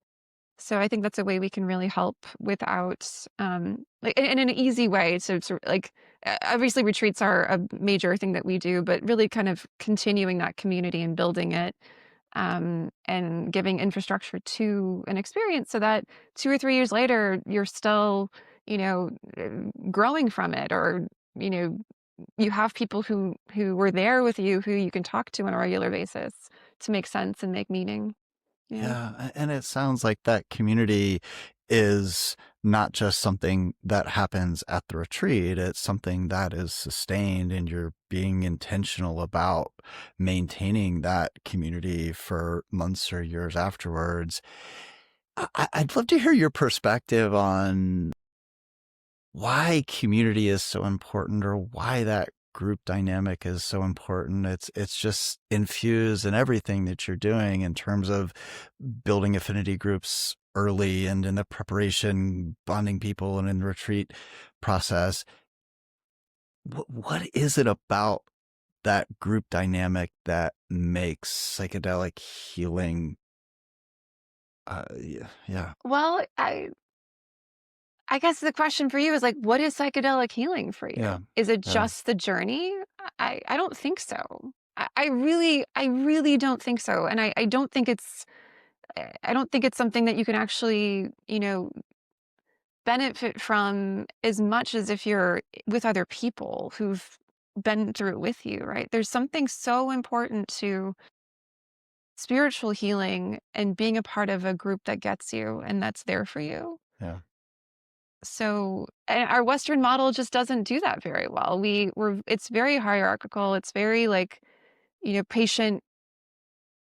So I think that's a way we can really help without, like, in an easy way to sort of like, obviously retreats are a major thing that we do, but really kind of continuing that community and building it, and giving infrastructure to an experience so that 2 or 3 years later, you're still, you know, growing from it, or, you know, you have people who were there with you who you can talk to on a regular basis to make sense and make meaning. Yeah. Yeah, and it sounds like that community is not just something that happens at the retreat, it's something that is sustained, and you're being intentional about maintaining that community for months or years afterwards. I'd love to hear your perspective on why community is so important, or why that group dynamic is so important. It's just infused in everything that you're doing in terms of building affinity groups early and in the preparation, bonding people, and in the retreat process. What is it about that group dynamic that makes psychedelic healing? Yeah, Well, I guess the question for you is like, what is psychedelic healing for yeah, you? Is it yeah, just the journey? I don't think so. I really don't think so. And I don't think I don't think it's something that you can actually, you know, benefit from as much as if you're with other people who've been through it with you, right? There's something so important to spiritual healing and being a part of a group that gets you and that's there for you. yeah, So our Western model just doesn't do that very well. It's very hierarchical. It's very like, you know, patient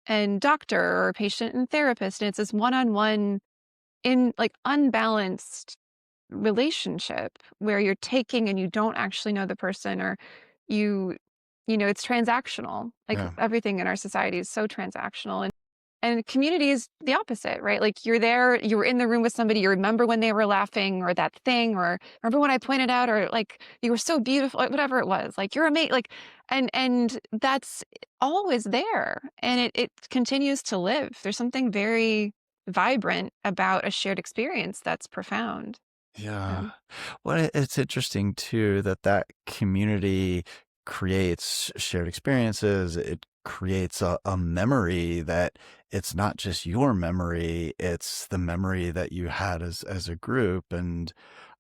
and doctor, or patient and therapist. And it's this one-on-one in like unbalanced relationship where you're taking and you don't actually know the person, or you you know, it's transactional. Like yeah, everything in our society is so transactional. And community is the opposite, right? Like you're there, you were in the room with somebody, you remember when they were laughing, or that thing, or remember when I pointed out, or like you were so beautiful, like, whatever it was, like you're amazing, like, and that's always there, and it continues to live. There's something very vibrant about a shared experience that's profound. yeah. Um, Well, it's interesting too that that community creates shared experiences. It creates a memory that it's not just your memory, it's the memory that you had as a group. And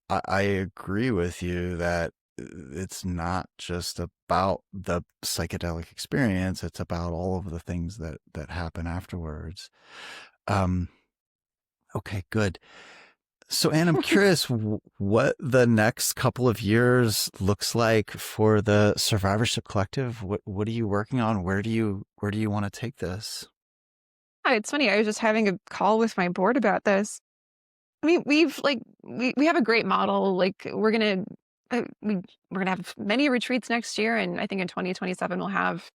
I agree with you that it's not just about the psychedelic experience, it's about all of the things that happen afterwards. Um, okay, good. So, Anne, I'm curious what the next couple of years looks like for the Survivorship Collective. What are you working on? Where do you want to take this? it's funny. I was just having a call with my board about this. I mean, we have a great model. Like we're gonna have many retreats next year, and I think in 2027 we'll have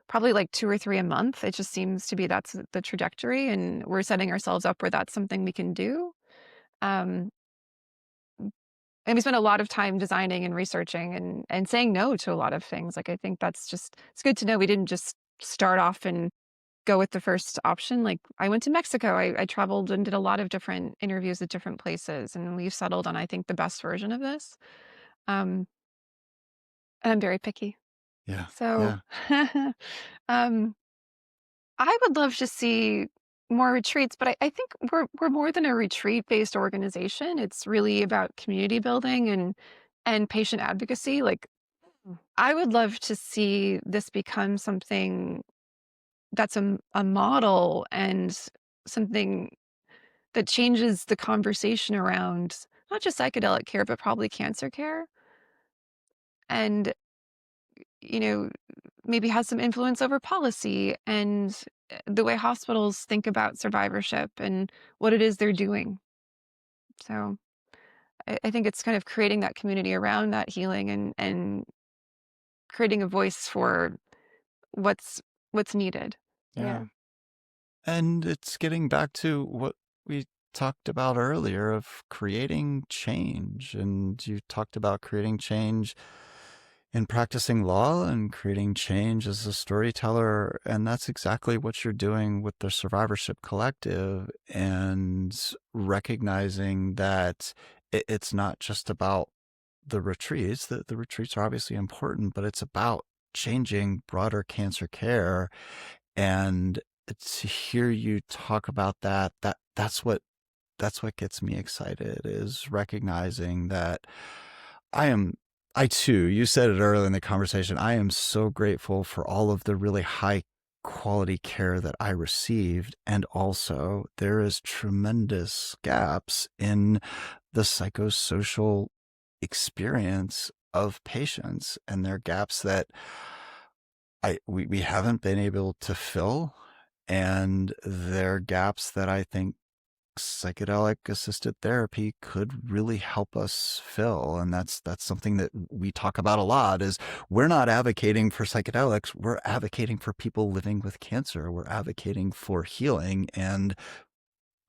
probably like 2 or 3 a month. It just seems to be that's the trajectory, and we're setting ourselves up where that's something we can do. Um, and we spend a lot of time designing and researching and saying no to a lot of things. Like I think that's just it's good to know we didn't just start off and go with the first option. Like I went to Mexico. I traveled and did a lot of different interviews at different places, and we've settled on I think the best version of this. Um, and I'm very picky. Yeah, So yeah, um, I would love to see more retreats, but I think we're more than a retreat based organization. It's really about community building and patient advocacy. Like I would love to see this become something that's a model and something that changes the conversation around not just psychedelic care, but probably cancer care. And, you know, maybe has some influence over policy and the way hospitals think about survivorship and what it is they're doing. So I think it's kind of creating that community around that healing and creating a voice for what's what's needed. Yeah. yeah. And it's getting back to what we talked about earlier of creating change. And you talked about creating change in practicing law and creating change as a storyteller. And that's exactly what you're doing with the Survivorship Collective, and recognizing that it's not just about the retreats. The retreats are obviously important, but it's about changing broader cancer care. And to hear you talk about that's what gets me excited, is recognizing that I am, I too, you said it earlier in the conversation, I am so grateful for all of the really high quality care that I received. And also, there is tremendous gaps in the psychosocial experience of patients, and there are gaps that we haven't been able to fill. And there are gaps that I think psychedelic assisted therapy could really help us fill. And that's something that we talk about a lot, is we're not advocating for psychedelics, we're advocating for people living with cancer, we're advocating for healing, and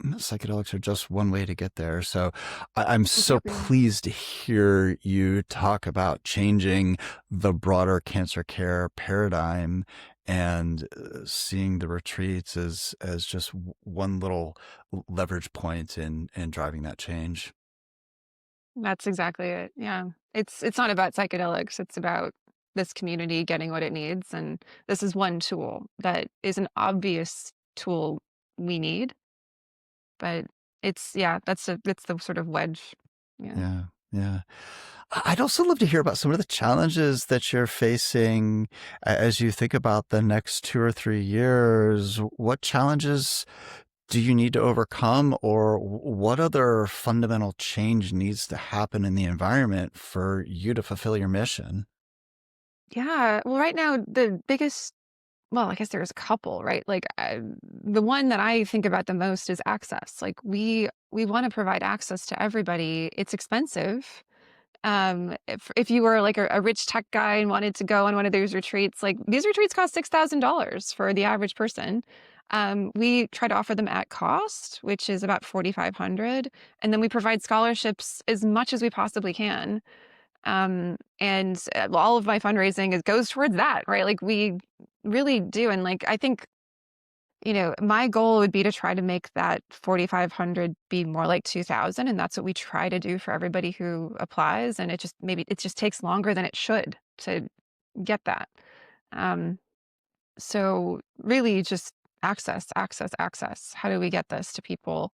psychedelics are just one way to get there. So I'm so Completely. pleased to hear you talk about changing the broader cancer care paradigm, and seeing the retreats as just one little leverage point in driving that change. That's exactly it. Yeah. It's not about psychedelics. It's about this community getting what it needs. And this is one tool that is an obvious tool we need, but it's yeah, that's the sort of wedge. Yeah. Yeah, yeah. I'd also love to hear about some of the challenges that you're facing as you think about the next 2 or 3 years. What challenges do you need to overcome, or what other fundamental change needs to happen in the environment for you to fulfill your mission? Yeah. Well, right now the biggest well, I guess there's a couple, right? Like the one that I think about the most is access. Like we want to provide access to everybody. It's expensive. If you were like a rich tech guy and wanted to go on one of those retreats, like these retreats cost $6,000 for the average person. We try to offer them at cost, which is about 4,500, and then we provide scholarships as much as we possibly can. And all of my fundraising goes towards that, right? Like we really do, and like I think my goal would be to try to make that 4,500 be more like 2,000, and that's what we try to do for everybody who applies. And it just takes longer than it should to get that. Um, so really, just access, access, access. How do we get this to people?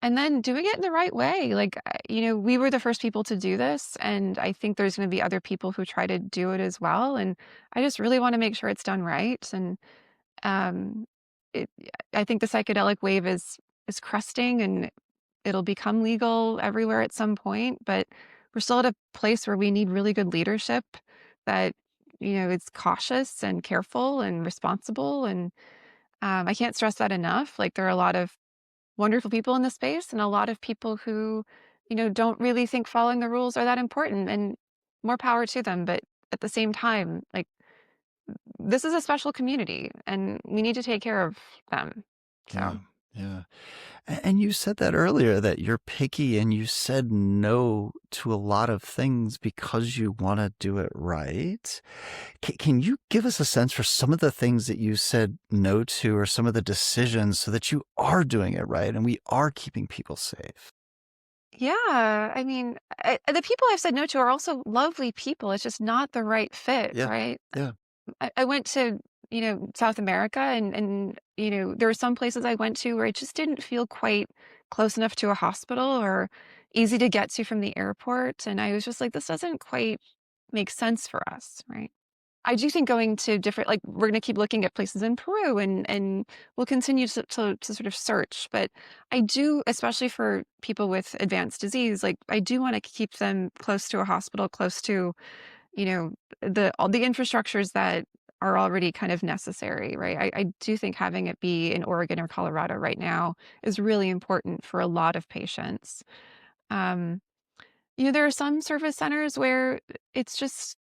And then doing it in the right way. Like, we were the first people to do this, and I think there's going to be other people who try to do it as well. And I just really want to make sure it's done right. And um, it, I think the psychedelic wave is cresting, and it'll become legal everywhere at some point. But we're still at a place where we need really good leadership that is cautious and careful and responsible. And I can't stress that enough. Like there are a lot of wonderful people in the space and a lot of people who don't really think following the rules are that important. And more power to them. But at the same time, like this is a special community and we need to take care of them. Yeah, So, yeah. And you said that earlier, that you're picky and you said no to a lot of things because you want to do it right. Can you give us a sense for some of the things that you said no to, or some of the decisions, so that you are doing it right and we are keeping people safe? yeah, I mean, the people I've said no to are also lovely people. It's just not the right fit, Yeah, right? yeah, I went to, South America, and there were some places I went to where it just didn't feel quite close enough to a hospital or easy to get to from the airport. And I was just like, this doesn't quite make sense for us, right? I do think going to different, like we're going to keep looking at places in Peru, and we'll continue to sort of search. But I do, especially for people with advanced disease, like I do want to keep them close to a hospital, close to, you know, all the infrastructures that are already kind of necessary, right? I do think having it be in Oregon or Colorado right now is really important for a lot of patients. Um, there are some service centers where it's just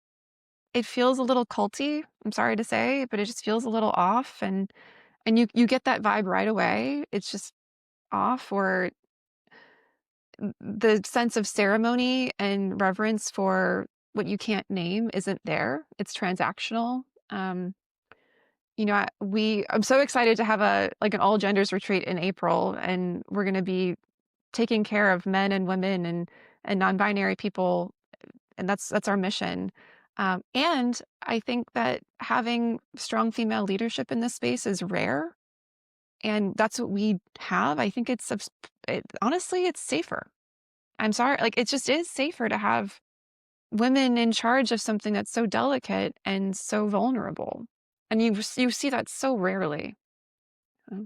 it feels a little culty, I'm sorry to say, but it just feels a little off, and you get that vibe right away. It's just off, or the sense of ceremony and reverence for what you can't name isn't there. It's transactional. Um, I'm so excited to have an all genders retreat in April, and we're going to be taking care of men and women and non-binary people, and that's our mission. And I think that having strong female leadership in this space is rare. And that's what we have. I think honestly, it's safer. I'm sorry. Like, it just is safer to have women in charge of something that's so delicate and so vulnerable. And you see that so rarely. I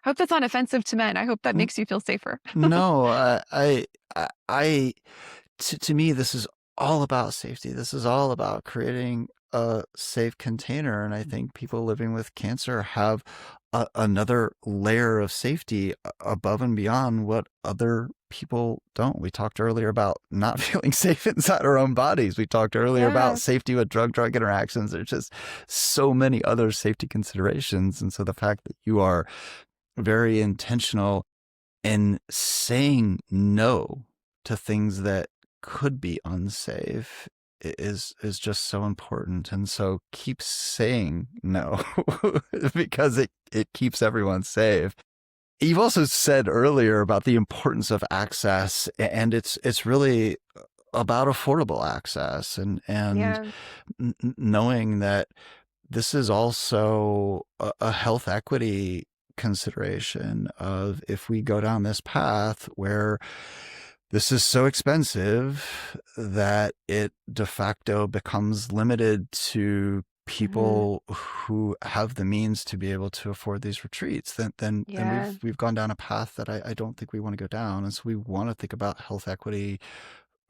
hope that's not offensive to men. I hope that N- makes you feel safer. No, to me, this is all about safety. This is all about creating a safe container. And I think people living with cancer have another layer of safety above and beyond what other people don't. We talked earlier about not feeling safe inside our own bodies. We talked earlier about Yes. safety with drug interactions. There's just so many other safety considerations. And so the fact that you are very intentional in saying no to things that could be unsafe is just so important. And so keep saying no because it keeps everyone safe. You've also said earlier about the importance of access, and it's really about affordable access and Yeah. knowing that this is also a health equity consideration of if we go down this path where this is so expensive that it de facto becomes limited to Mhm. people who have the means to be able to afford these retreats, then Yeah. we've gone down a path that I don't think we want to go down. And so we want to think about health equity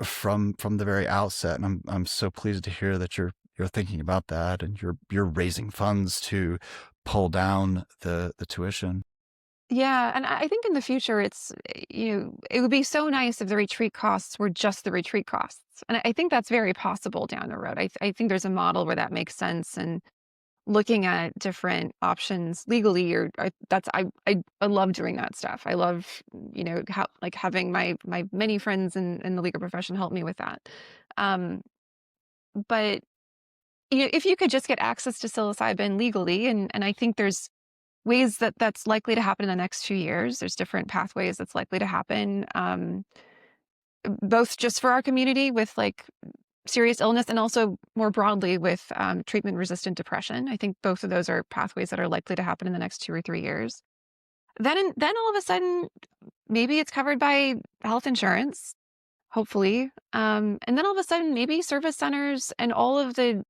from the very outset. And I'm so pleased to hear that you're thinking about that and you're raising funds to pull down the tuition. Yeah, and I think in the future, it would be so nice if the retreat costs were just the retreat costs, and I think that's very possible down the road. I think there's a model where that makes sense, and looking at different options legally, I love doing that stuff. I love, like having my many friends in the legal profession help me with that. Um, but if you could just get access to psilocybin legally, and I think there's ways that that's likely to happen in the next few years. There's different pathways that's likely to happen, both just for our community with like serious illness and also more broadly with treatment resistant depression. I think both of those are pathways that are likely to happen in the next 2 or 3 years. Then all of a sudden, maybe it's covered by health insurance, hopefully. And then all of a sudden, maybe service centers and all of the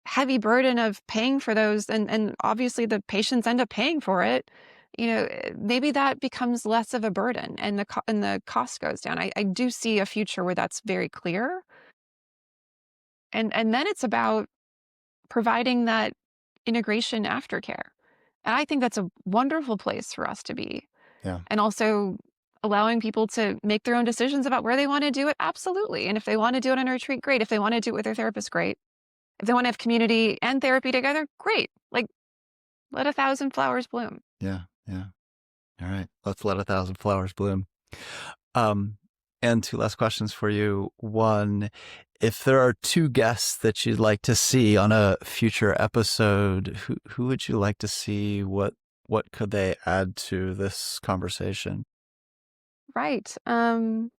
heavy burden of paying for those, and obviously the patients end up paying for it. Maybe that becomes less of a burden, and the cost goes down. I do see a future where that's very clear, and then it's about providing that integration aftercare. And I think that's a wonderful place for us to be, Yeah. and also allowing people to make their own decisions about where they want to do it. Absolutely. And if they want to do it on a retreat, great. If they want to do it with their therapist, great. If they want to have community and therapy together, great. Like, let 1,000 flowers bloom. Yeah. Yeah. All right. Let's let 1,000 flowers bloom. Um, and two last questions for you. One, if there are two guests that you'd like to see on a future episode, who would you like to see? What could they add to this conversation? Right. So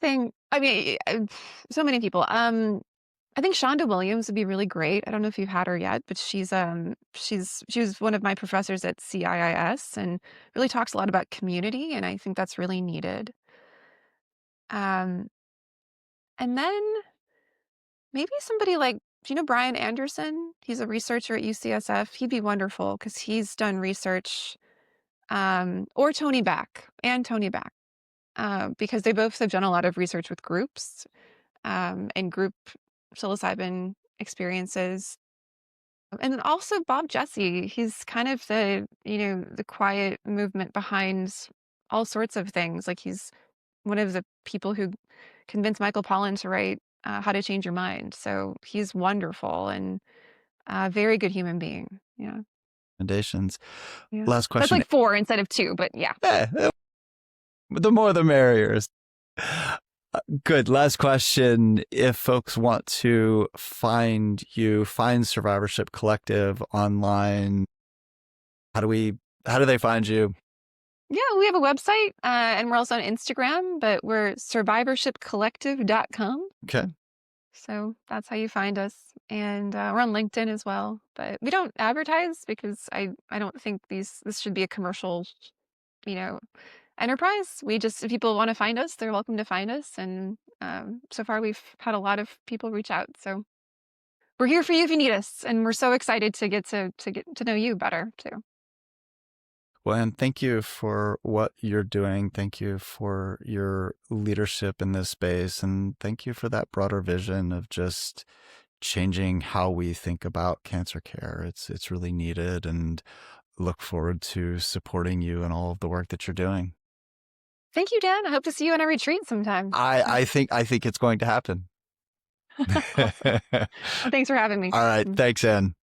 many people. I think Shonda Williams would be really great. I don't know if you've had her yet, but she was one of my professors at CIIS and really talks a lot about community, and I think that's really needed. Um, and then maybe somebody like, do you know Brian Anderson? He's a researcher at UCSF. He'd be wonderful because he's done research, or Tony Back, because they both have done a lot of research with groups, and group psilocybin experiences. And then also Bob Jesse, he's kind of the quiet movement behind all sorts of things. Like, he's one of the people who convinced Michael Pollan to write How to Change Your Mind. So he's wonderful and a very good human being. Yeah. Recommendations. Yeah. Last That's question. like 4 instead of 2, but yeah. The more the merrier. Good. Last question. If folks want to find you, find Survivorship Collective online, how do they find you? Yeah, we have a website, and we're also on Instagram, but we're survivorshipcollective.com. Okay. So that's how you find us. And we're on LinkedIn as well, but we don't advertise because I don't think this should be a commercial, you know, enterprise. We just, if people want to find us, they're welcome to find us. And so far we've had a lot of people reach out. So we're here for you if you need us. And we're so excited to get to know you better too. Well, and thank you for what you're doing. Thank you for your leadership in this space. And thank you for that broader vision of just changing how we think about cancer care. It's really needed, and look forward to supporting you in all of the work that you're doing. Thank you, Dan. I hope to see you on a retreat sometime. I think it's going to happen. Awesome. Well, thanks for having me. All right. Thanks, Ann.